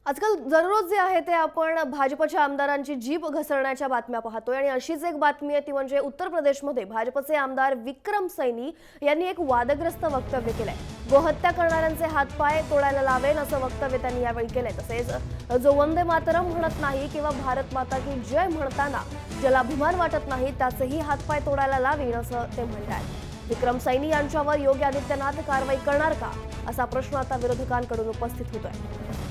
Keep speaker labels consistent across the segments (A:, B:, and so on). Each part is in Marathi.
A: आजकाल दररोज जे आहे ते आपण भाजपच्या आमदारांची जीभ घसरण्याच्या बातम्या पाहतोय आणि अशीच एक बातमी आहे ती म्हणजे उत्तर प्रदेशमध्ये भाजपचे आमदार विक्रम सैनी यांनी एक वादग्रस्त वक्तव्य केलंय। गोहत्या करणाऱ्यांचे हातपाय तोडायला लावेन असं वक्तव्य त्यांनी यावेळी केलंय। तसेच जो वंदे मातरम म्हणत नाही किंवा भारत माता की जय म्हणताना ज्याला अभिमान वाटत नाही त्याचेही हातपाय तोडायला लावेन असं ते म्हणतात। विक्रम सैनी यांच्यावर योगी आदित्यनाथ कारवाई करणार का असा प्रश्न आता विरोधकांकडून उपस्थित होतोय।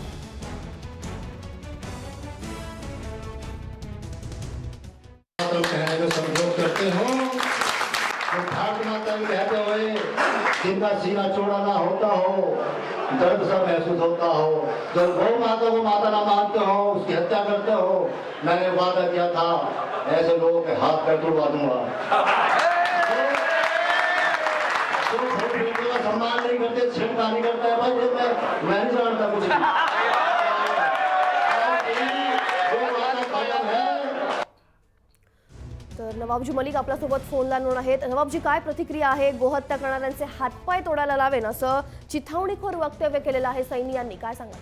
B: कहने में संतोष करते हो तो ठाट माता भी रहते हुए जिनका सीना चौड़ा ना होता हो, दर्द सा महसूस होता हो, जो गौ माता को माता ना मानते हो उसकी हत्या करते हो। मैंने वादा किया था ऐसे लोगों के हाथ पैर तोड़वा दूंगा। तो सम्मान नहीं करते, छिड़का नहीं करता है भाई, मैं नहीं जानता कुछ
A: तर नवाबजी मलिक आपल्यासोबत फोन लावून आहेत। नवाबजी, काय प्रतिक्रिया आहे? गोहत्या करणाऱ्यांचे हातपाय तोडायला लावेन असं चिथावणीखोर वक्तव्य केलेलं आहे सैनी यांनी, काय सांगाल?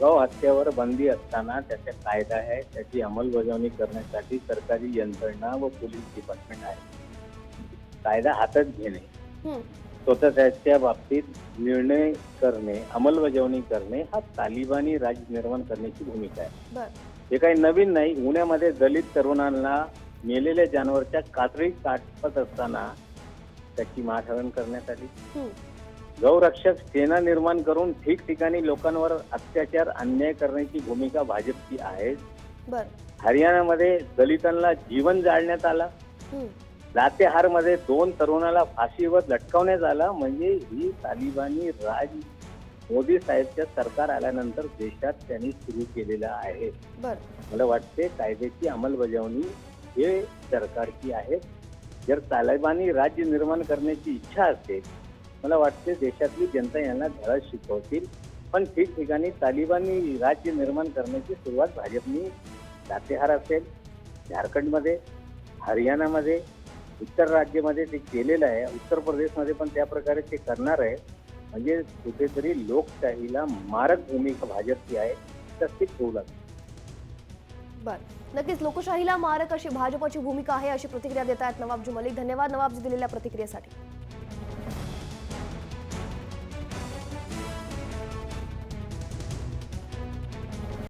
C: गौ हत्यावर बंदी असताना त्याचा कायदा आहे, त्याची अंमलबजावणी करण्यासाठी सरकारी यंत्रणा व पोलीस डिपार्टमेंट आहे। कायदा हातात घेणे, स्वतः त्याच्या बाबतीत निर्णय करणे, अंमलबजावणी करणे हा तालिबानी राज्य निर्माण करण्याची भूमिका आहे। हे काही नवीन नाही। पुण्यामध्ये दलित तरुणांना मेलेल्या जानवरच्या कातडी कापत असताना त्याची मारहाण करण्यासाठी गौरक्षक सेना निर्माण करून ठिकठिकाणी लोकांवर अत्याचार अन्याय करण्याची भूमिका भाजपची आहे। हरियाणामध्ये दलितांना जीवन जाळण्यात आलं, लातेहारमध्ये 2 तरुणाला फाशीवर लटकवण्यात आला। म्हणजे ही तालिबानी राज मोदी साहेबच्या सरकार आल्यानंतर देशात त्यांनी सुरू केलेलं आहे। मला वाटते कायद्याची अंमलबजावणी हे सरकारची आहे। जर तालिबानी राज्य निर्माण करण्याची इच्छा असेल, मला वाटते देशातली जनता यांना धडा शिकवतील। पण ठिकठिकाणी तालिबानी राज्य निर्माण करण्याची सुरुवात भाजपनी लातेहार असेल, झारखंडमध्ये, हरियाणामध्ये, उत्तर राज्यामध्ये ते केलेलं आहे। उत्तर प्रदेशमध्ये पण त्या प्रकारे ते करणार आहे। म्हणजे कुठेतरी लोकशाहीला मारक भूमिका भाजपची आहे, तशी ठेवू लागते।
A: नक्कीच लोकशाहीला मारक अशी भाजपची भूमिका आहे अशी प्रतिक्रिया देत आहेत नवाबजी मलिक। धन्यवाद नवाबजी दिलेल्या प्रतिक्रियेसाठी।